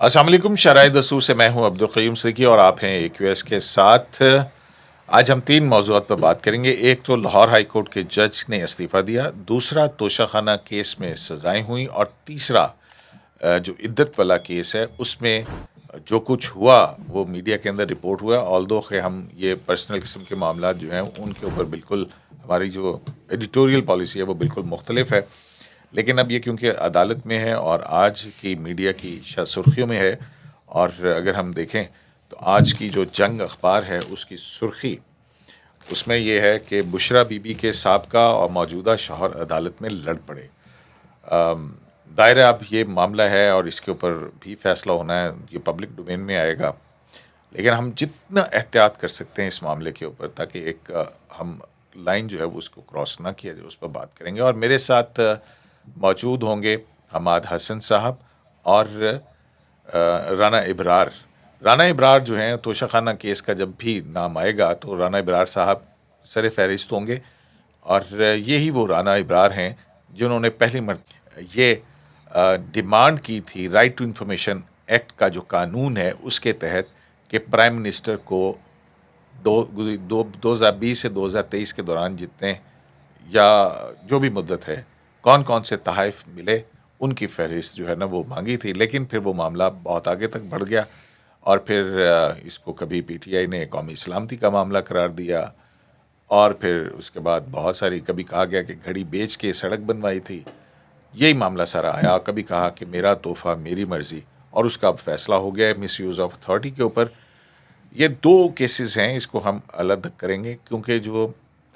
السلام علیکم، شرائع دستور سے میں ہوں عبدالقیوم صدیقی اور آپ ہیں اے کیو ایس کے ساتھ۔ آج ہم 3 موضوعات پر بات کریں گے۔ ایک تو لاہور ہائی کورٹ کے جج نے استعفیٰ دیا، دوسرا توشہ خانہ کیس میں سزائیں ہوئیں، اور تیسرا جو عدت والا کیس ہے اس میں جو کچھ ہوا وہ میڈیا کے اندر رپورٹ ہوا، آلدو کہ ہم یہ پرسنل قسم کے معاملات جو ہیں ان کے اوپر بالکل ہماری جو ایڈیٹوریل پالیسی ہے وہ بالکل مختلف ہے، لیکن اب یہ کیونکہ عدالت میں ہے اور آج کی میڈیا کی سرخیوں میں ہے، اور اگر ہم دیکھیں تو آج کی جو جنگ اخبار ہے اس کی سرخی اس میں یہ ہے کہ بشرا بی بی کے سابقہ اور موجودہ شوہر عدالت میں لڑ پڑے۔ دائرہ اب یہ معاملہ ہے اور اس کے اوپر بھی فیصلہ ہونا ہے، یہ پبلک ڈومین میں آئے گا، لیکن ہم جتنا احتیاط کر سکتے ہیں اس معاملے کے اوپر تاکہ ایک ہم لائن جو ہے وہ اس کو کراس نہ کیا جائے، اس پر بات کریں گے۔ اور میرے ساتھ موجود ہوں گے حماد حسن صاحب اور رانا ابرار۔ رانا ابرار جو ہیں توشہ خانہ کیس کا جب بھی نام آئے گا تو رانا ابرار صاحب سر فہرست ہوں گے، اور یہی وہ رانا ابرار ہیں جنہوں نے پہلی مرتبہ یہ ڈیمانڈ کی تھی رائٹ ٹو انفارمیشن ایکٹ کا جو قانون ہے اس کے تحت کہ پرائم منسٹر کو 2020 سے 2023 کے دوران جتنے یا جو بھی مدت ہے کون کون سے تحائف ملے ان کی فہرست جو ہے نا وہ مانگی تھی، لیکن پھر وہ معاملہ بہت آگے تک بڑھ گیا، اور پھر اس کو کبھی پی ٹی آئی نے قومی سلامتی کا معاملہ قرار دیا، اور پھر اس کے بعد بہت ساری، کبھی کہا گیا کہ گھڑی بیچ کے سڑک بنوائی تھی، یہی معاملہ سارا آیا، کبھی کہا کہ میرا تحفہ میری مرضی، اور اس کا اب فیصلہ ہو گیا ہے مس یوز آف اتھارٹی کے اوپر۔ یہ 2 کیسز ہیں، اس کو ہم الگ کریں گے کیونکہ جو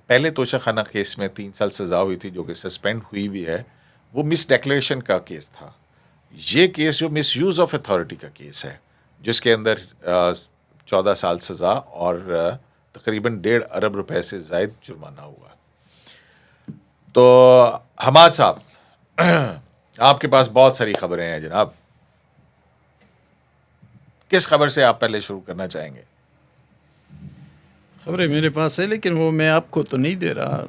پہلے توشہ خانہ کیس میں 3 سال سزا ہوئی تھی جو کہ سسپینڈ ہوئی بھی ہے، وہ مس ڈیکلیریشن کا کیس تھا۔ یہ کیس جو مس یوز آف اتھارٹی کا کیس ہے جس کے اندر 14 سال سزا اور تقریباً 1.5 ارب روپے سے زائد جرمانہ ہوا۔ تو حماد صاحب، آپ کے پاس بہت ساری خبریں ہیں جناب، کس خبر سے آپ پہلے شروع کرنا چاہیں گے؟ خبریں میرے پاس ہے لیکن وہ میں آپ کو تو نہیں دے رہا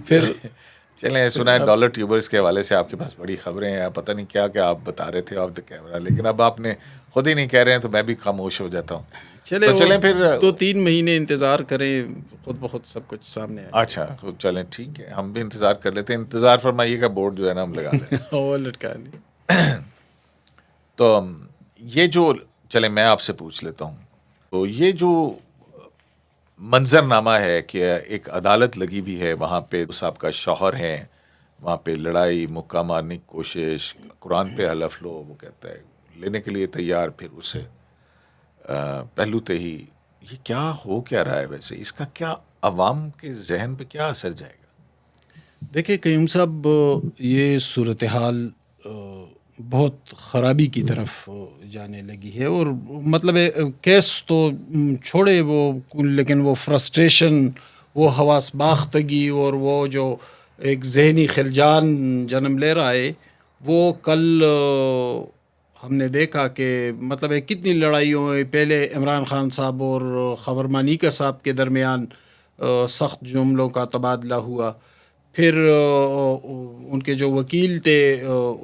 پھر چلیں، سنا ہے ڈالر ٹیوبرز کے حوالے سے آپ کے پاس بڑی خبریں ہیں، پتہ نہیں کیا کیا آپ بتا رہے تھے آف دا کیمرہ، لیکن اب آپ نے خود ہی نہیں کہہ رہے ہیں تو میں بھی خاموش ہو جاتا ہوں۔ چلے تو چلیں پھر 2-3 مہینے انتظار کریں، خود بخود سب کچھ سامنے آ اچھا چلیں ٹھیک ہے، ہم بھی انتظار کر لیتے ہیں، انتظار فرمائیے کا بورڈ جو ہے نا ہم لگا دیں۔ جائے وہ لٹکا لی۔ تو یہ جو، چلیں میں آپ سے پوچھ لیتا ہوں، تو یہ جو منظر نامہ ہے کہ ایک عدالت لگی بھی ہے، وہاں پہ صاحب کا شوہر ہیں، وہاں پہ لڑائی، مکہ مارنے کی کوشش، قرآن پہ حلف لو، وہ کہتا ہے لینے کے لیے تیار، پھر اسے پہلو تے ہی، یہ کیا ہو کیا رہا ہے ویسے؟ اس کا کیا عوام کے ذہن پہ کیا اثر جائے گا؟ دیکھیں قیوم صاحب، یہ صورتحال بہت خرابی کی طرف جانے لگی ہے، اور مطلب کیس تو چھوڑے وہ، لیکن وہ فرسٹریشن، وہ حواس باختگی اور وہ جو ایک ذہنی خلجان جنم لے رہا ہے، وہ کل ہم نے دیکھا کہ مطلب کتنی لڑائیوں میں پہلے عمران خان صاحب اور خاور مانیکا صاحب کے درمیان سخت جملوں کا تبادلہ ہوا، پھر ان کے جو وکیل تھے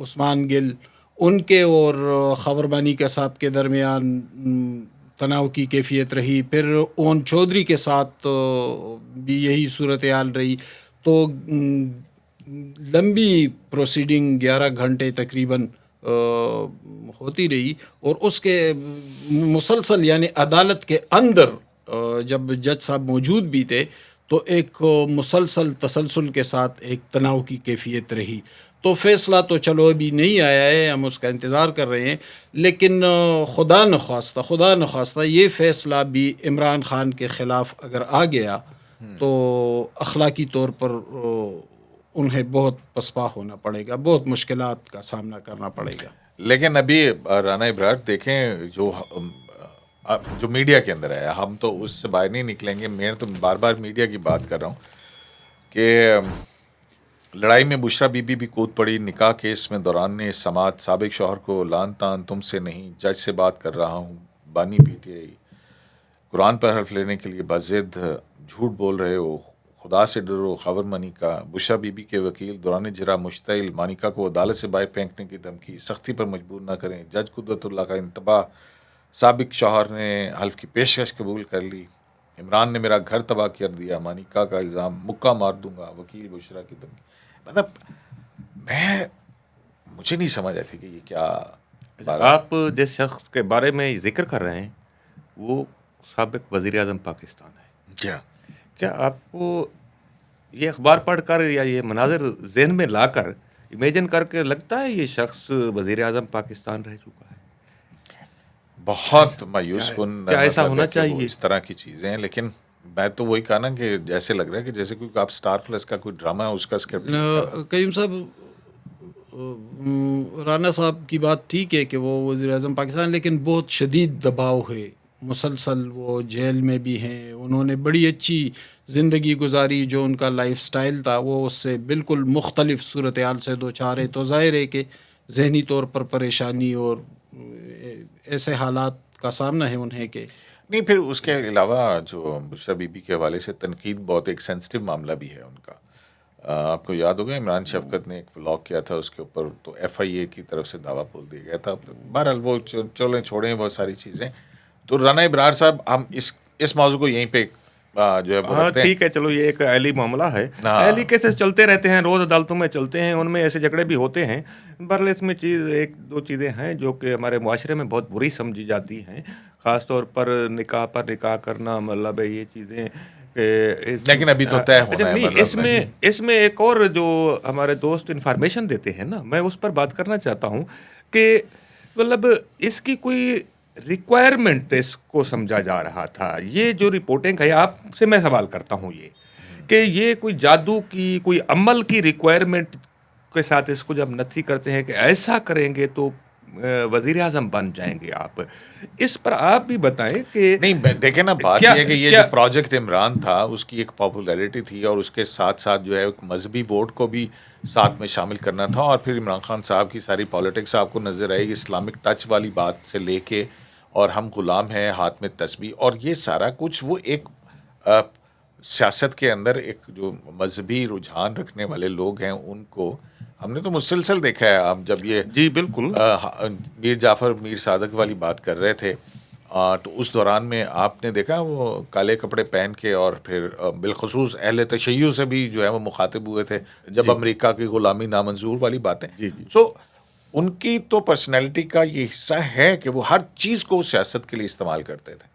عثمان گل، ان کے اور خاور مانیکا صاحب کے درمیان تناؤ کی کیفیت رہی، پھر اون چودھری کے ساتھ بھی یہی صورتحال رہی، تو لمبی پروسیڈنگ 11 گھنٹے تقریباً ہوتی رہی، اور اس کے مسلسل یعنی عدالت کے اندر جب جج صاحب موجود بھی تھے تو ایک مسلسل تسلسل کے ساتھ ایک تناؤ کی کیفیت رہی۔ تو فیصلہ تو چلو ابھی نہیں آیا ہے، ہم اس کا انتظار کر رہے ہیں، لیکن خدا نخواستہ یہ فیصلہ بھی عمران خان کے خلاف اگر آ گیا تو اخلاقی طور پر انہیں بہت پسپا ہونا پڑے گا، بہت مشکلات کا سامنا کرنا پڑے گا۔ لیکن ابھی رانا ابرار دیکھیں، جو میڈیا کے اندر ہے، ہم تو اس سے باہر نہیں نکلیں گے، میں تو بار بار میڈیا کی بات کر رہا ہوں کہ لڑائی میں بشرا بی بی بھی کود پڑی، نکاح کیس میں دوران نے سماعت سابق شوہر کو لان تان تم سے نہیں، جج سے بات کر رہا ہوں، بانی پی ٹی آئی، قرآن پر حلف لینے کے لیے بضد جھوٹ بول رہے ہو، خدا سے ڈرو خبر منی کا، بشرا بی بی کے وکیل دوران جرا مشتعل، مانیکا کو عدالت سے باہر پھینکنے کی دھمکی، سختی پر مجبور نہ کریں، جج قدرت اللہ کا انتباہ، سابق شوہر نے حلف کی پیشکش قبول کر لی، عمران نے میرا گھر تباہ کر دیا، مانیکا کا الزام، مکہ مار دوں گا، وکیل بشرا کی دھمکی. مطلب مجھے نہیں سمجھ آتی کہ یہ کیا آپ جس شخص کے بارے میں ذکر کر رہے ہیں وہ سابق وزیر اعظم پاکستان ہے. کیا کیا آپ کو یہ اخبار پڑھ کر یا یہ مناظر ذہن میں لا کر امیجن کر کے لگتا ہے یہ شخص وزیر اعظم پاکستان رہ چکا ہے؟ بہت مایوس کن کیا ایسا مطلب ہونا ہے کہ وہ چاہیے؟ اس طرح کی چیزیں ہیں. لیکن میں تو وہی کہا نا کہ جیسے لگ رہا ہے کہ جیسے کوئی آپ اسٹار پلس کا کوئی ڈرامہ ہے اس کا اسکرپٹ. قیوم صاحب، رانا صاحب کی بات ٹھیک ہے کہ وہ وزیر اعظم پاکستان، لیکن بہت شدید دباؤ ہے، مسلسل وہ جیل میں بھی ہیں. انہوں نے بڑی اچھی زندگی گزاری، جو ان کا لائف سٹائل تھا وہ اس سے بالکل مختلف صورتحال سے دو چار ہے. تو ظاہر ہے کہ ذہنی طور پر پریشانی اور ایسے حالات کا سامنا ہے انہیں کہ نہیں. پھر اس کے علاوہ جو بشرا بی بی کے حوالے سے تنقید بہت ایک سینسٹیو معاملہ بھی ہے ان کا. آپ کو یاد ہوگا عمران شفقت نے ایک ولاگ کیا تھا اس کے اوپر، تو ایف آئی اے کی طرف سے دعویٰ بول دیا گیا تھا. بہرحال وہ چلیں چھوڑیں بہت ساری چیزیں. تو رانا ابرار صاحب، ہم اس موضوع کو یہیں پہ جو ہے ہاں ٹھیک ہے، چلو یہ ایک اہلی معاملہ ہے. اہلی کیسز چلتے رہتے ہیں، روز عدالتوں میں چلتے ہیں، ان میں ایسے جھگڑے بھی ہوتے ہیں. بہرحال اس میں ایک دو چیزیں ہیں جو کہ ہمارے معاشرے میں بہت بری سمجھی جاتی ہیں، خاص طور پر نکاح کرنا. مطلب یہ چیزیں لیکن ابھی تو طے ہونا ہے. نہیں، اس میں ایک اور جو ہمارے دوست انفارمیشن دیتے ہیں نا، میں اس پر بات کرنا چاہتا ہوں کہ مطلب اس کی کوئی ریکوائرمنٹ اس کو سمجھا جا رہا تھا. یہ جو رپورٹنگ ہے، آپ سے میں سوال کرتا ہوں یہ کہ یہ کوئی جادو کی کوئی عمل کی ریکوائرمنٹ کے ساتھ اس کو جب نتھی کرتے ہیں کہ ایسا کریں گے تو وزیر اعظم بن جائیں گے آپ، اس پر آپ بھی بتائیں کہ نہیں. دیکھیں نا، بات یہ ہے کہ یہ جو پروجیکٹ عمران تھا اس کی ایک پاپولیرٹی تھی، اور اس کے ساتھ ساتھ جو ہے ایک مذہبی ووٹ کو بھی ساتھ میں شامل کرنا تھا. اور پھر عمران خان صاحب کی ساری پالیٹکس آپ کو نظر آئے گی، اسلامک ٹچ والی بات سے لے کے، اور ہم غلام ہیں، ہاتھ میں تسبیح، اور یہ سارا کچھ وہ ایک سیاست کے اندر ایک جو مذہبی رجحان رکھنے والے لوگ ہیں ان کو ہم نے تو مسلسل دیکھا ہے. آپ جب یہ جی بالکل میر جعفر میر صادق والی بات کر رہے تھے، تو اس دوران میں آپ نے دیکھا وہ کالے کپڑے پہن کے، اور پھر بالخصوص اہل تشیع سے بھی جو ہے وہ مخاطب ہوئے تھے جب امریکہ کی غلامی نامنظور والی باتیں. سو ان کی تو پرسنالٹی کا یہ حصہ ہے کہ وہ ہر چیز کو سیاست کے لیے استعمال کرتے تھے.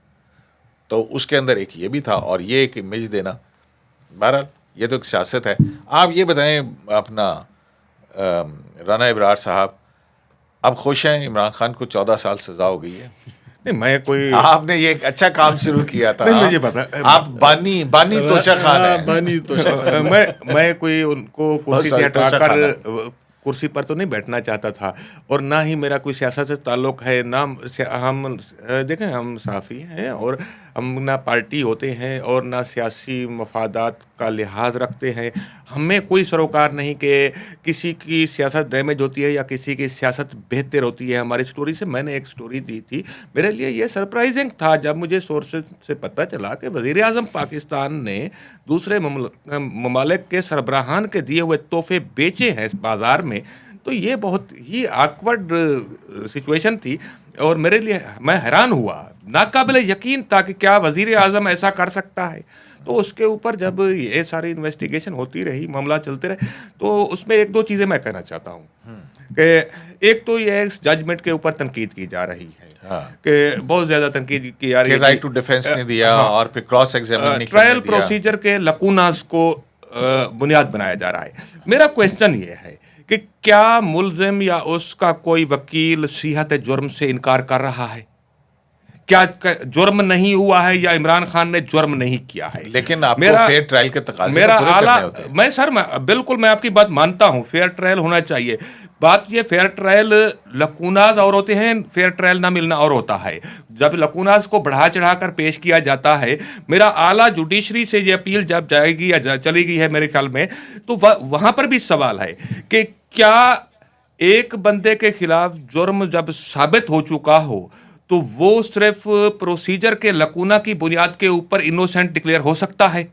تو اس کے اندر ایک یہ بھی تھا، اور یہ ایک امیج دینا. بہرحال یہ تو ایک سیاست ہے. آپ یہ بتائیں اپنا رانا ابرار صاحب، اب خوش ہیں؟ عمران خان کو 14 سال سزا ہو گئی ہے. نہیں، میں کوئی آپ نے یہ ایک اچھا کام شروع کیا تھا. مجھے پتا آپ بانی توشہ خان ہیں. بانی توشہ میں کوئی ان کو کرسی سے ہٹا کر کرسی پر تو نہیں بیٹھنا چاہتا تھا، اور نہ ہی میرا کوئی سیاست سے تعلق ہے. نہ ہم دیکھیں، ہم صحافی ہیں اور ہم نہ پارٹی ہوتے ہیں اور نہ سیاسی مفادات کا لحاظ رکھتے ہیں. ہمیں کوئی سروکار نہیں کہ کسی کی سیاست ڈیمیج ہوتی ہے یا کسی کی سیاست بہتر ہوتی ہے. ہماری سٹوری سے میں نے ایک سٹوری دی تھی، میرے لیے یہ سرپرائزنگ تھا جب مجھے سورسز سے پتہ چلا کہ وزیر اعظم پاکستان نے دوسرے ممالک کے سربراہان کے دیے ہوئے تحفے بیچے ہیں بازار میں. تو یہ بہت ہی آکورڈ سچویشن تھی، اور میرے لیے میں حیران ہوا، ناقابل یقین تھا کہ کیا وزیر اعظم ایسا کر سکتا ہے. تو اس کے اوپر جب یہ ساری انویسٹیگیشن ہوتی رہی، معاملہ چلتے رہے، تو اس میں ایک دو چیزیں میں کہنا چاہتا ہوں کہ ایک تو یہ ججمنٹ کے اوپر تنقید کی جا رہی ہے کہ بہت زیادہ تنقید کی جا رہی ہے، رائٹ ٹو ڈیفینس نہیں دیا، اور پھر کراس ایگزامن ٹرائل پروسیجر کے لکوناز کو بنیاد بنایا جا رہا ہے. میرا کویسچن یہ ہے کہ کیا ملزم یا اس کا کوئی وکیل صحت جرم سے انکار کر رہا ہے؟ کیا جرم نہیں ہوا ہے یا عمران خان نے جرم نہیں کیا ہے؟ لیکن آپ کو فیئر ٹرائل کے تقاضے میرا پورے کرنے ہوتے ہیں. میں سر بالکل میں آپ کی بات مانتا ہوں، فیئر ٹرائل ہونا چاہیے. بات یہ فیئر ٹرائل لکوناز اور ہوتے ہیں، فیئر ٹرائل نہ ملنا اور ہوتا ہے. جب لکوناز کو بڑھا چڑھا کر پیش کیا جاتا ہے، میرا اعلیٰ جوڈیشری سے یہ اپیل جب جائے گی یا چلی گئی ہے میرے خیال میں، تو وہاں پر بھی سوال ہے کہ کیا ایک بندے کے خلاف جرم جب ثابت ہو چکا ہو تو وہ صرف پروسیجر کے لکونہ کی بنیاد کے اوپر انوسینٹ ڈکلیئر ہو سکتا ہے؟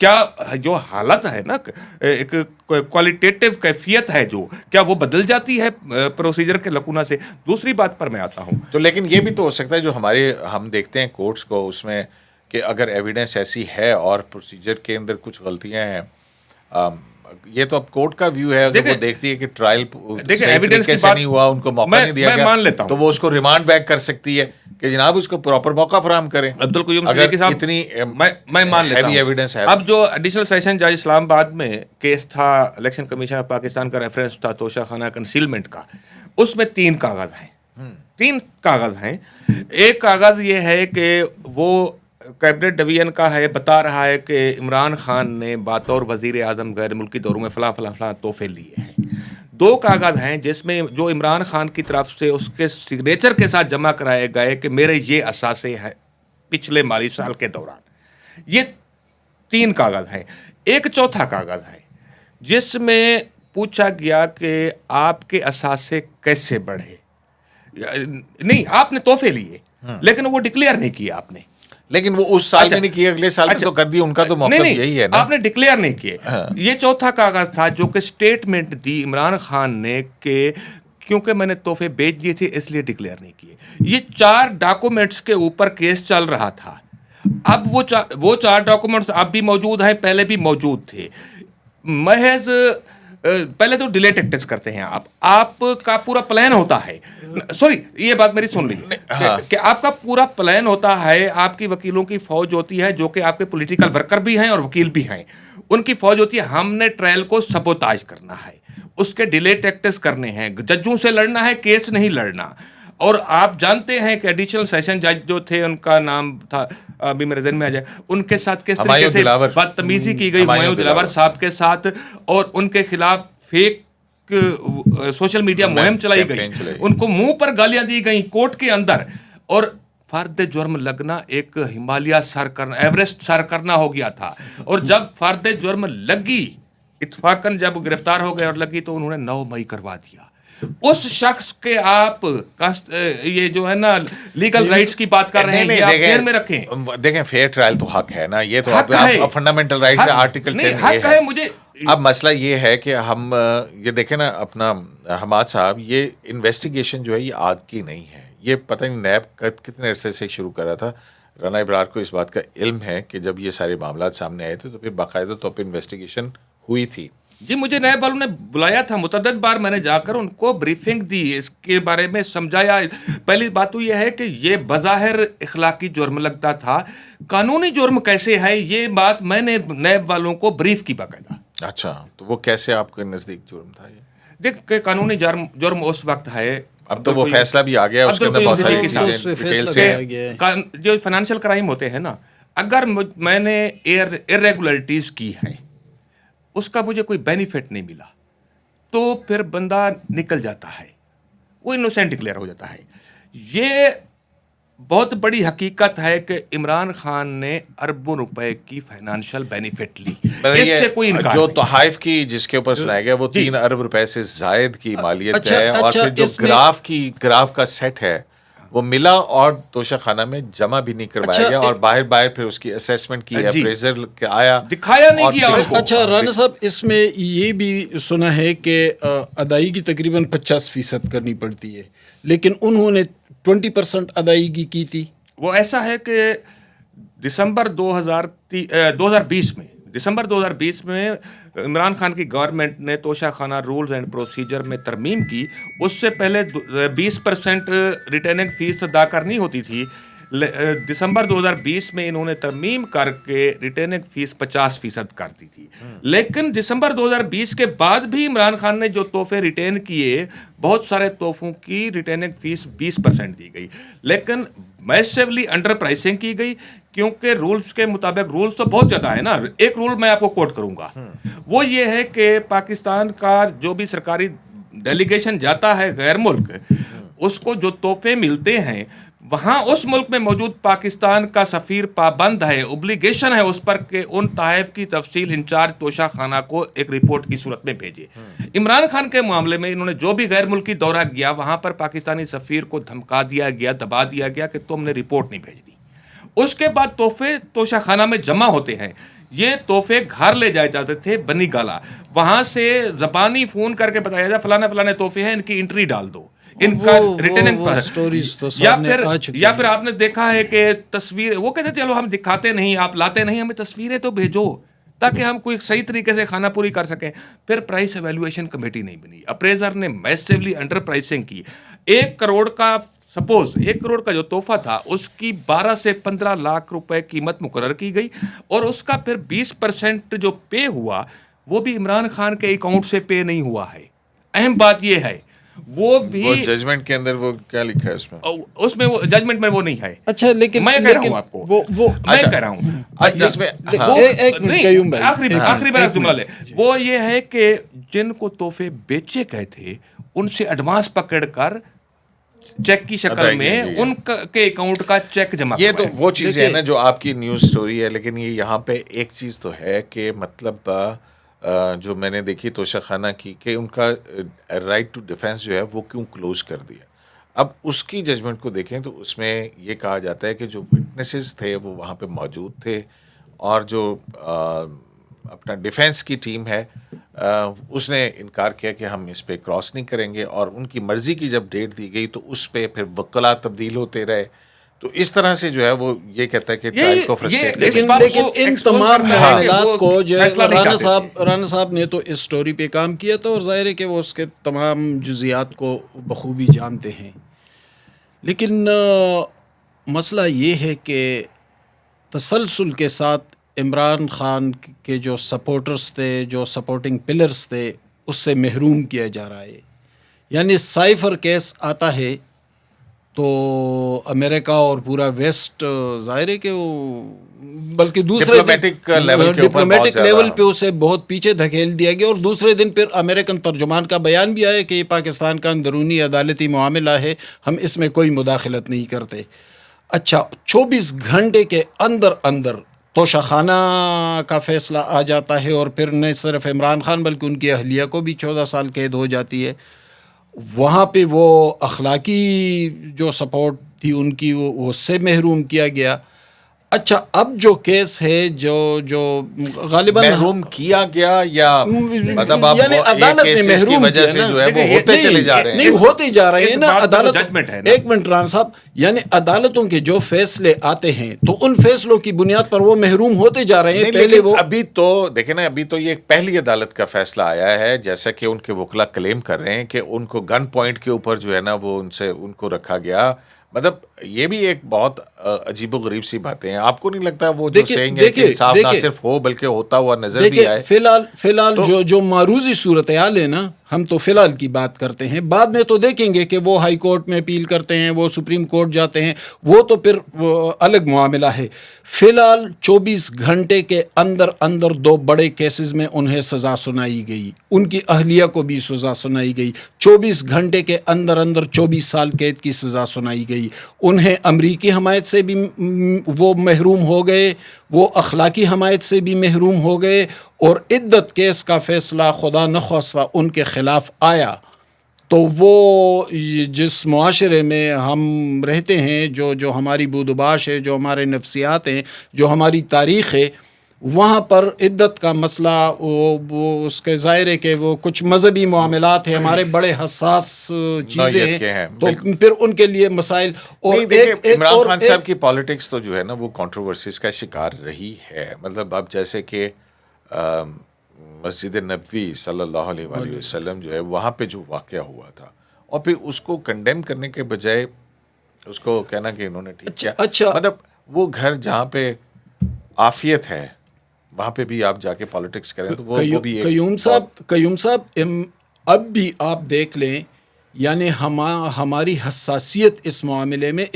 کیا جو حالت ہے نا، ایک کوالٹیٹیو کیفیت ہے جو، کیا وہ بدل جاتی ہے پروسیجر کے لکونہ سے؟ دوسری بات پر میں آتا ہوں، تو لیکن یہ بھی تو ہو سکتا ہے جو ہم دیکھتے ہیں کورٹس کو، اس میں کہ اگر ایویڈنس ایسی ہے اور پروسیجر کے اندر کچھ غلطیاں ہیں، یہ تو اب کورٹ کا ویو ہے، اگر وہ دیکھتی ہے کہ ٹرائل ایویڈنس کیسے نہیں ہوا، ان کو موقع نہیں دیا میں مان لیتا گیا، ہوں تو وہ اس کو ریمانڈ بیک کر سکتی ہے کہ جناب اس کو پراپر موقع فراہم کریں. عبدالقیوم اگر صدیقی صاحب، اتنی میں مان لیتا ہیوی ہوں. ایویڈنس ہے. اب جو ایڈیشنل سیشن جج اسلام آباد میں کیس تھا الیکشن کمیشن آف پاکستان کا، ریفرنس تھا توشہ خانہ کنسیلمنٹ کا، اس میں 3 کاغذ ہیں. 3 کاغذ ہیں. ایک کاغذ یہ ہے کہ وہ کیبنٹ ڈویژن کا ہے، بتا رہا ہے کہ عمران خان نے بطور وزیر اعظم غیر ملکی دوروں میں فلاں فلاں فلاں تحفے لیے ہیں. 2 کاغذ ہیں جس میں جو عمران خان کی طرف سے اس کے سگنیچر کے ساتھ جمع کرائے گئے کہ میرے یہ اثاثے ہیں پچھلے مالی سال کے دوران. یہ 3 کاغذ ہیں. ایک چوتھا کاغذ ہے جس میں پوچھا گیا کہ آپ کے اثاثے کیسے بڑھے. نہیں، آپ نے تحفے لیے لیکن وہ ڈکلیئر نہیں کیے آپ نے. لیکن وہ اس سال میں نہیں کیے، اگلے سال میں تو کر دی. ان کا تو موقف یہی ہے نا، آپ نے ڈکلیئر نہیں کیے. یہ چوتھا کاغذ تھا جو کہ اسٹیٹمنٹ دی عمران خان نے کہ کیونکہ میں نے تحفے بیچ دیے تھے اس لیے ڈکلیئر نہیں کیے. یہ 4 ڈاکومنٹس کے اوپر کیس چل رہا تھا. اب وہ 4 ڈاکومنٹس اب بھی موجود ہیں، پہلے بھی موجود تھے. محض پہلے تو ڈیلے ٹیکٹس کرتے ہیں آپ کا پورا پلان ہوتا ہے. سوری، یہ بات میری سن لیجیے کہ آپ کا پورا پلان ہوتا ہے، آپ کی وکیلوں کی فوج ہوتی ہے جو کہ آپ کے پولیٹیکل ورکر بھی ہیں اور وکیل بھی ہیں. ان کی فوج ہوتی ہے، ہم نے ٹرائل کو سبوتاج کرنا ہے، اس کے ڈیلے ٹیکٹس کرنے ہیں، ججوں سے لڑنا ہے، کیس نہیں لڑنا. اور آپ جانتے ہیں کہ ایڈیشنل سیشن جج جو تھے، ان کا نام تھا ابھی میرے ذہن میں آ جائے، ان کے ساتھ کس طریقے سے بدتمیزی کی گئی ہمایوں دلاور صاحب کے ساتھ، اور ان کے خلاف فیک سوشل میڈیا مہم چلائی گئی، ان کو منہ پر گالیاں دی گئیں کورٹ کے اندر. اور فرد جرم لگنا ایک ہمالیہ سر کرنا، ایوریسٹ سر کرنا ہو گیا تھا. اور جب فرد جرم لگی، اتفاقاً جب گرفتار ہو گئے اور لگی، تو انہوں نے 9 مئی کروا دیا. اس شخص کے آپ یہ جو ہے نا لیگل رائٹس کی بات کر رہے ہیں، یہ آپ ذہن میں رکھیں. دیکھیں فیئر ٹرائل تو حق ہے نا، یہ تو آپ فنڈامنٹل رائٹس ہے، آرٹیکل 10 حق ہے. مجھے اب مسئلہ یہ ہے کہ ہم یہ دیکھیں نا، اپنا حماد صاحب، یہ انویسٹیگیشن جو ہے یہ آج کی نہیں ہے. یہ پتہ نہیں نیب کتنے عرصے سے شروع کرا تھا. رانا ابرار کو اس بات کا علم ہے کہ جب یہ سارے معاملات سامنے آئے تھے تو پھر باقاعدہ طور پہ انویسٹیگیشن ہوئی تھی. جی، مجھے نیب والوں نے بلایا تھا متعدد بار، میں نے جا کر ان کو بریفنگ دی، اس کے بارے میں سمجھایا. پہلی بات تو یہ ہے کہ یہ بظاہر اخلاقی جرم لگتا تھا، قانونی جرم کیسے ہے، یہ بات میں نے نیب والوں کو بریف کی باقاعدہ. اچھا، تو وہ کیسے آپ کے نزدیک جرم تھا یہ؟ دیکھ کہ قانونی جرم اس وقت ہے، اب تو وہ فیصلہ بھی آ گیا، اس کے اندر بہت ساری چیزیں ڈیٹیل سے جو فائنینشیل کرائم ہوتے ہیں نا، اگر میں نے ارریگولرٹیز کی ہیں، اس کا مجھے کوئی بینیفٹ نہیں ملا، تو پھر بندہ نکل جاتا ہے، وہ انوسینٹ ڈکلیئر ہو جاتا ہے. یہ بہت بڑی حقیقت ہے کہ عمران خان نے اربوں روپے کی فائنانشیل بینیفٹ لی، اس سے کوئی انکار جو نہیں. تحائف کی جس کے اوپر سنایا گیا وہ 3 ارب روپے سے زائد کی مالیت ہے، اور اچھا، پھر جو گراف کا سیٹ ہے وہ ملا اور توشہ خانہ میں جمع بھی نہیں کروایا گیا، اور باہر پھر اس کی اسیسمنٹ کی، اپریزر آیا، دکھایا نہیں کیا اس کو. اچھا رانا صاحب، اس میں یہ بھی سنا ہے کہ ادائیگی تقریباً 50% کرنی پڑتی ہے، لیکن انہوں نے 20% ادائیگی کی تھی. وہ ایسا ہے کہ دسمبر 2020 میں عمران خان کی گورنمنٹ نے توشہ خانہ رولز اینڈ پروسیجر میں ترمیم کی. اس سے پہلے 20% ریٹرننگ فیس ادا کرنی ہوتی تھی. دسمبر 2020 میں انہوں نے ترمیم کر کے ریٹرننگ فیس 50% کر دی تھی. لیکن دسمبر 2020 کے بعد بھی عمران خان نے جو تحفے ریٹرن کیے، بہت سارے تحفوں کی ریٹرننگ فیس 20% دی گئی، لیکن میسیولی انڈر پرائسنگ کی گئی، کیونکہ رولز کے مطابق، رولز تو بہت زیادہ ہے نا. ایک رول میں آپ کو کوٹ کروں گا، وہ یہ ہے کہ پاکستان کا جو بھی سرکاری ڈیلیگیشن جاتا ہے غیر ملک، اس کو جو تحفے ملتے ہیں، وہاں اس ملک میں موجود پاکستان کا سفیر پابند ہے، اوبلیگیشن ہے اس پر کہ ان تحائف کی تفصیل انچارج توشہ خانہ کو ایک رپورٹ کی صورت میں بھیجے. عمران خان کے معاملے میں انہوں نے جو بھی غیر ملکی دورہ کیا، وہاں پر پاکستانی سفیر کو دھمکا دیا گیا، دبا دیا گیا کہ تم نے رپورٹ نہیں بھیجنی. اس کے بعد تحفے توشہ خانہ میں جمع ہوتے ہیں. یہ تحفے گھر لے جائے جاتے تھے بنی گالا, وہاں سے زبانی فون کر کے بتایا جائے فلانے فلانے تحفے ہیں, ان کی انٹری ڈال دو, ان کا ریٹرن سٹوریز تو یا سامنے آ چکی پھر آپ نے دیکھا ہے کہ تصویر وہ کہتے چلو ہم دکھاتے نہیں, آپ لاتے نہیں, ہمیں تصویریں تو بھیجو تاکہ ہم کوئی صحیح طریقے سے کھانا پوری کر سکیں. پھر پرائس ایویلویشن کمیٹی نہیں بنی, اپریزر نے میسیولی انڈر پرائسنگ کی. 1 کروڑ کا سپوز 1 کروڑ کا جو تحفہ تھا اس کی 12 سے 15 لاکھ روپے قیمت مقرر کی گئی, اور اس کا پھر 20% جو پے ہوا وہ بھی عمران خان کے اکاؤنٹ سے پے نہیں ہوا ہے. اہم بات یہ ہے وہ بھی ججمنٹ کے اندر وہ کیا لکھا ہے اس میں وہ ججمنٹ میں وہ نہیں ہے. اچھا لیکن میں کہہ رہا ہوں آپ کو, میں کہہ رہا ہوں اس میں آخری بار جملہ لے, وہ یہ ہے کہ جن کو تحفے بیچے گئے تھے ان سے ایڈوانس پکڑ کر چیک کی شکل میں ان کے اکاؤنٹ کا چیک جمع یہ تو وہ چیزیں ہیں نا جو آپ کی نیوز سٹوری ہے. لیکن یہ یہاں پہ ایک چیز تو ہے کہ مطلب جو میں نے دیکھی توشہ خانہ کی کہ ان کا رائٹ ٹو ڈیفینس جو ہے وہ کیوں کلوز کر دیا. اب اس کی ججمنٹ کو دیکھیں تو اس میں یہ کہا جاتا ہے کہ جو وٹنسز تھے وہ وہاں پہ موجود تھے, اور جو اپنا ڈیفینس کی ٹیم ہے اس نے انکار کیا کہ ہم اس پہ کراس نہیں کریں گے, اور ان کی مرضی کی جب ڈیٹ دی گئی تو اس پہ پھر وکلاء تبدیل ہوتے رہے. تو اس طرح سے جو ہے وہ یہ کہتا ہے کہ ٹرائل کو فرسٹریٹ. لیکن ان تمام معاملات کو جو ہے رانا صاحب نے تو اس سٹوری پہ کام کیا تھا, اور ظاہر ہے کہ وہ اس کے تمام جزیات کو بخوبی جانتے ہیں. لیکن مسئلہ یہ ہے کہ تسلسل کے ساتھ عمران خان کے جو سپورٹرز تھے, جو سپورٹنگ پلرز تھے, اس سے محروم کیا جا رہا ہے. یعنی سائفر کیس آتا ہے تو امریکہ اور پورا ویسٹ ظاہر ہے کہ بلکہ دوسرے ڈپلومیٹک لیول پہ اسے بہت پیچھے دھکیل دیا گیا, اور دوسرے دن پھر امریکن ترجمان کا بیان بھی آیا کہ یہ پاکستان کا اندرونی عدالتی معاملہ ہے, ہم اس میں کوئی مداخلت نہیں کرتے. اچھا 24 گھنٹے کے اندر توشہ خانہ کا فیصلہ آ جاتا ہے, اور پھر نہ صرف عمران خان بلکہ ان کی اہلیہ کو بھی 14 سال قید ہو جاتی ہے. وہاں پہ وہ اخلاقی جو سپورٹ تھی ان کی وہ اس سے محروم کیا گیا. اچھا اب جو کیس ہے جو غالباً محروم کیا گیا یا مطلب آپ یعنی عدالت نے محروم وجہ سے جو ہے وہ ہوتے چلے جا رہے ہیں, نہیں ہوتے جا رہے ہیں نا عدالت. ایک منٹ رانا صاحب, یعنی عدالتوں کے جو فیصلے آتے ہیں تو ان فیصلوں کی بنیاد پر وہ محروم ہوتے جا رہے ہیں. پہلے وہ ابھی تو دیکھیں نا, ابھی تو یہ ایک پہلی عدالت کا فیصلہ آیا ہے, جیسا کہ ان کے وکلا کلیم کر رہے ہیں کہ ان کو گن پوائنٹ کے اوپر جو ہے نا وہ ان کو رکھا گیا. مطلب یہ بھی ایک بہت عجیب و غریب سی باتیں ہیں. آپ کو نہیں لگتا وہ جو سینگ ہے کہ انصاف نہ صرف ہو بلکہ ہوتا ہوا نظر بھی آئے؟ فی الحال جو معروضی صورتحال ہے نا, ہم تو فی الحال کی بات کرتے ہیں, بعد میں تو دیکھیں گے کہ وہ ہائی کورٹ میں اپیل کرتے ہیں, وہ سپریم کورٹ جاتے ہیں, وہ تو پھر الگ معاملہ ہے. فی الحال 24 گھنٹے کے اندر 2 بڑے کیسز میں انہیں سزا سنائی گئی, ان کی اہلیہ کو بھی سزا سنائی گئی. 24 گھنٹے کے اندر 24 سال قید کی سزا سنائی گئی. انہیں امریکی حمایت سے بھی وہ محروم ہو گئے, وہ اخلاقی حمایت سے بھی محروم ہو گئے, اور عدت کیس کا فیصلہ خدا نخواستہ ان کے خلاف آیا تو وہ جس معاشرے میں ہم رہتے ہیں, جو ہماری بود و باش ہے, جو ہمارے نفسیات ہیں, جو ہماری تاریخ ہے, وہاں پر عدت کا مسئلہ وہ اس کے ظاہر ہے کہ وہ کچھ مذہبی معاملات ہیں, ہمارے بڑے حساس چیزیں ہیں, تو پھر ان کے لیے مسائل. اور عمران خان صاحب کی پالیٹکس تو جو ہے نا وہ کنٹروورسیز کا شکار رہی ہے. مطلب اب جیسے کہ مسجد نبوی صلی اللہ علیہ وآلہ وسلم جو ہے وہاں پہ جو واقعہ ہوا تھا, اور پھر اس کو کنڈیم کرنے کے بجائے اس کو کہنا کہ انہوں نے ٹھیک کیا. اچھا مطلب وہ گھر جہاں پہ عافیت ہے وہاں پہ بھی آپ جا کے پالیٹکس کریں تو وہ بھی قیوم صاحب اب بھی آپ دیکھ لیں, یعنی ہماری حساسیت اس معاملے میں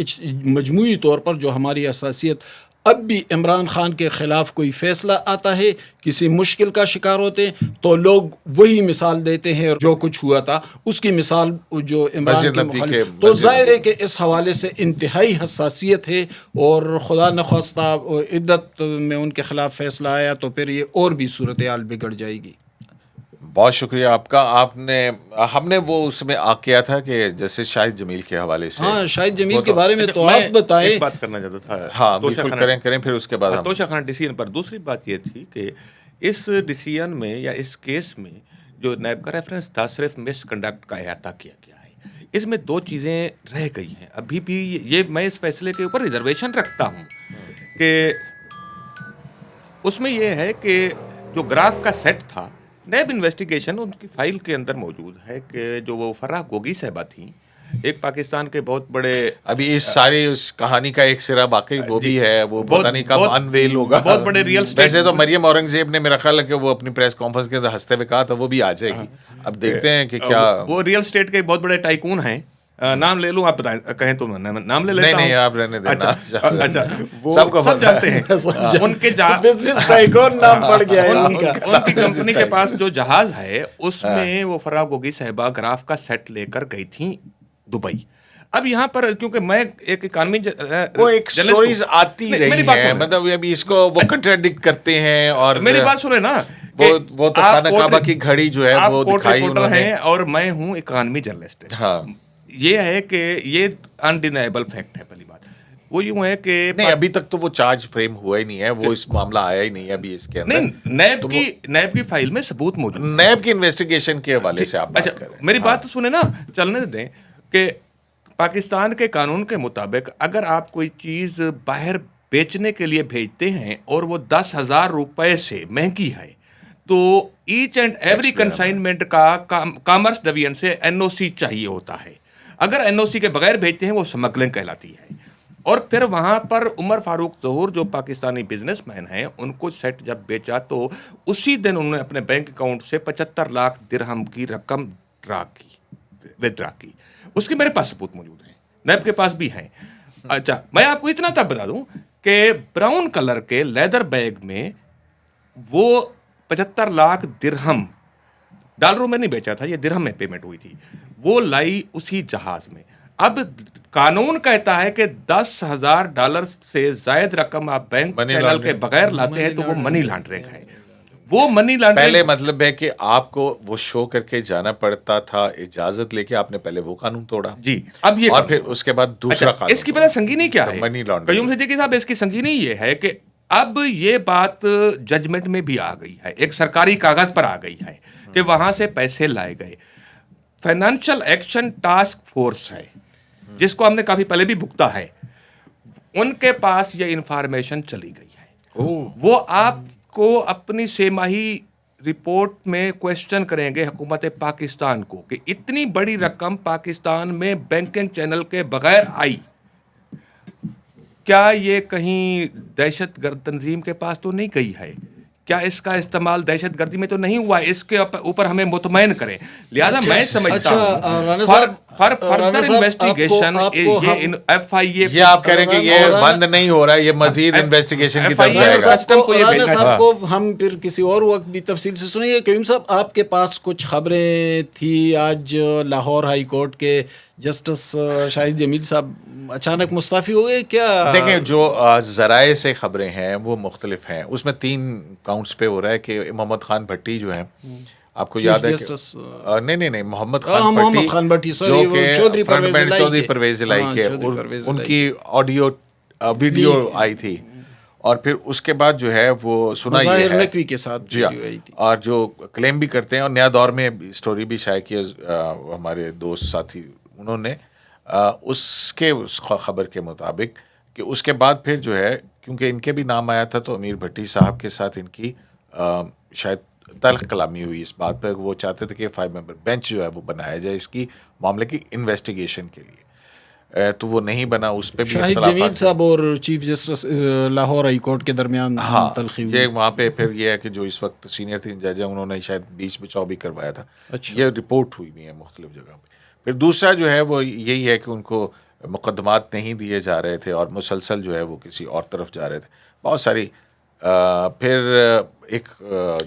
مجموعی طور پر جو ہماری حساسیت, اب بھی عمران خان کے خلاف کوئی فیصلہ آتا ہے, کسی مشکل کا شکار ہوتے ہیں تو لوگ وہی مثال دیتے ہیں جو کچھ ہوا تھا, اس کی مثال جو عمران کے مخالف. تو ظاہر ہے کہ اس حوالے سے انتہائی حساسیت ہے, اور خدا نخواستہ عدت میں ان کے خلاف فیصلہ آیا تو پھر یہ اور بھی صورتحال بگڑ جائے گی. بہت شکریہ آپ کا. آپ نے ہم نے وہ اس میں کیا تھا کہ جیسے شاہد جمیل کے حوالے سے. ہاں شاہد جمیل کے بارے میں تو میں آپ بتائیں. ایک بات کرنا چاہتا تھا. ہاں بالکل کریں پھر اس کے بعد ہم توشہ خانہ ڈیسیژن پر. دوسری بات یہ تھی کہ اس ڈیسیژن میں یا اس کیس میں جو نیب کا ریفرنس تھا صرف مس کنڈکٹ کا احاطہ کیا گیا ہے. اس میں دو چیزیں رہ گئی ہیں ابھی بھی. یہ میں اس فیصلے کے اوپر ریزرویشن رکھتا ہوں کہ اس میں یہ ہے کہ جو گراف کا سیٹ تھا نیب انویسٹیگیشن ان کی فائل کے اندر موجود ہے کہ جو وہ فرح گوگی صاحبہ تھیں ایک پاکستان کے بہت بڑے. ابھی اس ساری اس کہانی کا ایک سرا باقی وہ بھی ہے, وہ پتہ نہیں کب انویل ہوگا. بہت بڑے ریئل اسٹیٹ. ویسے تو مریم اورنگزیب نے میرا خیال ہے کہ وہ اپنی پریس کانفرنس کے اندر ہنستے ہوئے کہا تھا وہ بھی آ جائے گی. اب دیکھتے ہیں کہ کیا وہ ریئل اسٹیٹ کے بہت بڑے ٹائکون ہیں. نام لے لوں آپ بتائیں کہیں تو نام لے لیتا ہوں. نہیں آپ رہنے دینا. اچھا سب کو سب جانتے ہیں ان کے بزنس ٹائکون نام پڑ گیا ہے ان کا. ان کی کمپنی کے پاس جو جہاز ہے اس میں وہ فرح گوگی صاحبہ گراف کا سیٹ لے کر گئی تھیں دبئی. اب یہاں پر کیونکہ میں ایک اکانومی وہ ایک سٹوریز آتی رہی ہیں مطلب ابھی اس کو وہ کنٹراڈکٹ کرتے ہیں. اور میری بات سنیں نا وہ تو خانہ کعبہ کی گھڑی جو ہے وہ دکھائی انہوں نے. اور میں ہوں اکانومی جرنلسٹ. ہاں یہ ہے کہ یہ انڈینیبل فیکٹ ہے. پہلی بات وہ یوں ہے کہ نہیں ابھی تک تو وہ چارج فریم ہوا ہی نہیں ہے, وہ اس معاملہ آیا ہی نہیں ہے ابھی اس کے اندر. نہیں نیب کی فائل میں ثبوت موجود ہے. نیب کی انویسٹیگیشن کے حوالے سے آپ بات کر رہے ہیں. میری بات تو سنیں نا, چلنے دیں کہ پاکستان کے قانون کے مطابق اگر آپ کوئی چیز باہر بیچنے کے لیے بھیجتے ہیں اور وہ 10,000 روپے سے مہنگی ہے تو ایچ اینڈ ایوری کنسائنمنٹ کا کامرس ڈویژن سے NOC چاہیے ہوتا ہے. اگر NOC کے بغیر بھیجتے ہیں وہ سمگلنگ کہلاتی ہے. اور پھر وہاں پر عمر فاروق ظہور جو پاکستانی بزنس مین ہیں ان کو سیٹ جب بیچا تو اسی دن انہوں نے اپنے بینک اکاؤنٹ سے 75 لاکھ درہم کی رقم ودرا کی. اس کی میرے پاس ثبوت موجود ہیں, نیب کے پاس بھی ہیں. اچھا میں آپ کو اتنا تب بتا دوں کہ براؤن کلر کے لیدر بیگ میں وہ 75 لاکھ درہم ڈالروں میں نہیں بیچا تھا, یہ درہم میں پیمنٹ ہوئی تھی, وہ لائی اسی جہاز میں. اب قانون کہتا ہے کہ $10,000 سے زائد رقم آپ بینک چینل کے بغیر لاتے ہیں تو وہ منی لانڈرنگ ہے. وہ منی لانڈرنگ پہلے مطلب ہے کہ آپ کو وہ شو کر کے جانا پڑتا تھا, اجازت لے کے آپ نے پہلے وہ قانون توڑا. جی اب یہ اور پھر اس کے بعد دوسرا قانون. اس کی پتہ سنگینی کیا ہے منی لانڈرنگ. قیوم صدیقی صاحب اس کی سنگینی یہ ہے کہ اب یہ بات ججمنٹ میں بھی آ گئی ہے, ایک سرکاری کاغذ پر آ گئی ہے کہ وہاں سے پیسے لائے گئے. فائنینشل ایکشن ٹاسک فورس ہے جس کو ہم نے کافی پہلے بھی بھگتا ہے, ان کے پاس یہ انفارمیشن چلی گئی ہے. وہ آپ کو اپنی 6 ماہی رپورٹ میں کویسچن کریں گے حکومت پاکستان کو کہ اتنی بڑی رقم پاکستان میں بینکنگ چینل کے بغیر آئی, کیا یہ کہیں دہشت گرد تنظیم کے پاس تو نہیں گئی ہے؟ کیا اس کا استعمال دہشت گردی میں تو نہیں ہوا؟ اس کے اوپر ہمیں مطمئن کریں. لہذا میں سمجھتا ہوں فردر انویسٹیگیشن یہ آپ کہہ رہے ہیں کہ یہ بند نہیں ہو رہا ہے, یہ مزید انویسٹیگیشن کی طرف جائے گا. رانا صاحب کو ہم پھر کسی اور وقت بھی تفصیل سے سنیں گے. قیوم صاحب آپ کے پاس کچھ خبریں تھی, آج لاہور ہائی کورٹ کے جسٹس شاہد جمیل صاحب اچانک مستعفی ہو گئے کیا؟ دیکھیں جو ذرائع سے خبریں ہیں وہ مختلف ہیں. اس میں 3 کاؤنٹس پہ ہو رہا ہے کہ محمد خان بھٹی جو ہیں, آپ کو یاد ہے نہیں محمد خان بھٹی جو کہ چودھری پرویز الہی کے ان کی آڈیو ویڈیو آئی تھی, اور پھر اس کے بعد جو ہے وہ سنا یہ ہے کے ساتھ جی اور جو کلیم بھی کرتے ہیں, اور نیا دور میں اسٹوری بھی شائع کی ہمارے دوست ساتھی انہوں نے, اس خبر کے مطابق کہ اس کے بعد پھر جو ہے کیونکہ ان کے بھی نام آیا تھا تو امیر بھٹی صاحب کے ساتھ ان کی شاید تلخ کلامی ہوئی اس بات پہ. وہ چاہتے تھے کہ 5 ممبر بینچ جو ہے وہ بنایا جائے اس کی معاملے کی انویسٹیگیشن کے لیے, تو وہ نہیں بنا. اس پہ بھی شاہد جمیل صاحب اور chief justice Lahore high court کے درمیان تلخی ہوئی. یہ وہاں پہ پھر یہ ہے کہ جو اس وقت سینئر 3 جج ہیں انہوں نے شاید بیچ بچاؤ بھی کروایا تھا. یہ رپورٹ ہوئی بھی ہے مختلف جگہ پہ. پھر دوسرا جو ہے وہ یہی ہے کہ ان کو مقدمات نہیں دیے جا رہے تھے اور مسلسل جو ہے وہ کسی اور طرف جا رہے تھے, بہت ساری. پھر ایک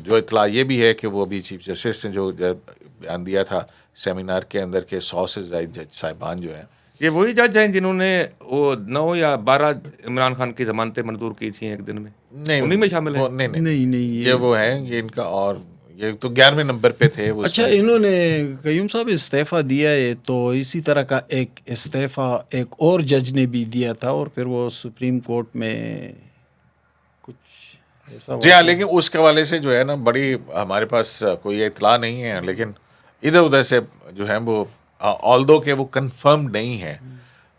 جو اطلاع یہ بھی ہے کہ وہ بھی چیف جسٹس نے جو بیان دیا تھا سیمینار کے اندر کے 100 سے زائد جج صاحبان جو ہیں, یہ وہی جج ہیں جنہوں نے وہ 9 یا 12 عمران خان کی ضمانتیں منظور کی تھیں ایک دن میں. نہیں انہیں میں شامل ہیں. نہیں یہ وہ ہیں, یہ ان کا اور یہ تو 11ویں نمبر پہ تھے اس اچھا میں۔ انہوں نے قیوم صاحب استعفیٰ دیا ہے تو اسی طرح کا ایک استعفیٰ ایک اور جج نے بھی دیا تھا اور پھر وہ سپریم کورٹ میں کچھ ایسا جی ہاں، لیکن اس کے حوالے سے جو ہے نا بڑی ہمارے پاس کوئی اطلاع نہیں ہے، لیکن ادھر ادھر سے جو ہے وہ آلدو کہ وہ کنفرم نہیں ہے،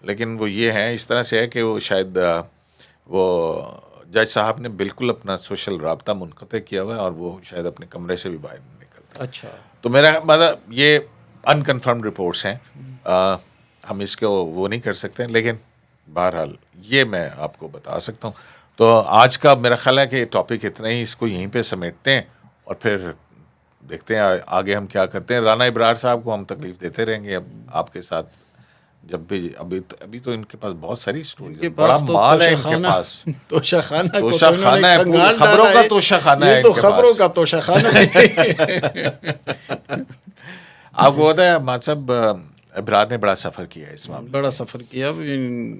لیکن وہ یہ ہے اس طرح سے ہے کہ وہ شاید وہ جج صاحب نے بالکل اپنا سوشل رابطہ منقطع کیا ہوا ہے اور وہ شاید اپنے کمرے سے بھی باہر نہیں نکلتے۔ اچھا تو میرا مطلب یہ انکنفرمڈ رپورٹس ہیں، ہم اس کو وہ نہیں کر سکتے، لیکن بہرحال یہ میں آپ کو بتا سکتا ہوں۔ تو آج کا میرا خیال ہے کہ ٹاپک اتنا ہی، اس کو یہیں پہ سمیٹتے ہیں اور پھر دیکھتے ہیں آگے ہم کیا کرتے ہیں۔ رانا ابرار صاحب کو ہم تکلیف دیتے رہیں گے اب آپ کے ساتھ، جب بھی ابھی تو ان کے پاس بہت ساری اسٹوریز ہیں، بڑا مال ہے ان کے پاس، توشہ خانہ کو توشہ تو انہوں نے خانہ ہے، کنگال خبروں ڈالا کا ہے۔ توشہ خانہ ہے یہ ان تو کے خبروں پاس۔ کا توشہ خانہ ہے۔ آپ کو پتا ہے مات صاحب ابرار نے بڑا سفر کیا ہے اس معاملے، بڑا سفر کیا،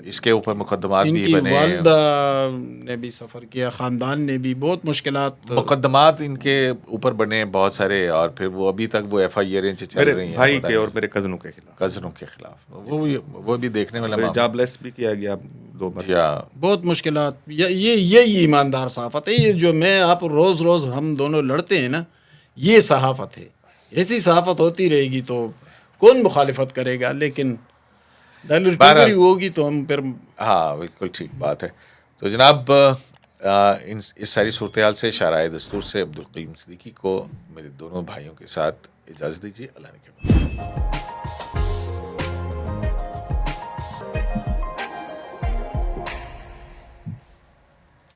اس کے اوپر مقدمات ان بھی کی بنے، والدہ نے بھی سفر کیا، خاندان نے بھی بہت مشکلات، مقدمات ان کے اوپر بنے بہت سارے، اور پھر وہ ابھی تک وہ ایف آئی آر چل میرے رہی ہیں بھائی کے اور میرے کزنوں کے خلاف، کزنوں کے خلاف، وہ بھی دیکھنے والا معاملہ۔ جاب لیس بھی کیا گیا 2 بار۔ جی ہاں، بہت مشکلات۔ یہ ایماندار صحافت ہے، یہ جو میں آپ روز ہم دونوں لڑتے ہیں نا، یہ صحافت ہے۔ ایسی صحافت ہوتی رہے گی تو کون مخالفت کرے گا، لیکن ڈالر ٹوکری ہوگی تو ہم پھر، ہاں بالکل ٹھیک بات ہے۔ تو جناب اس ساری صورتحال سے شارع دستور سے عبدالقیوم صدیقی کو میرے دونوں بھائیوں کے ساتھ اجازت دیجیے، اللہ نے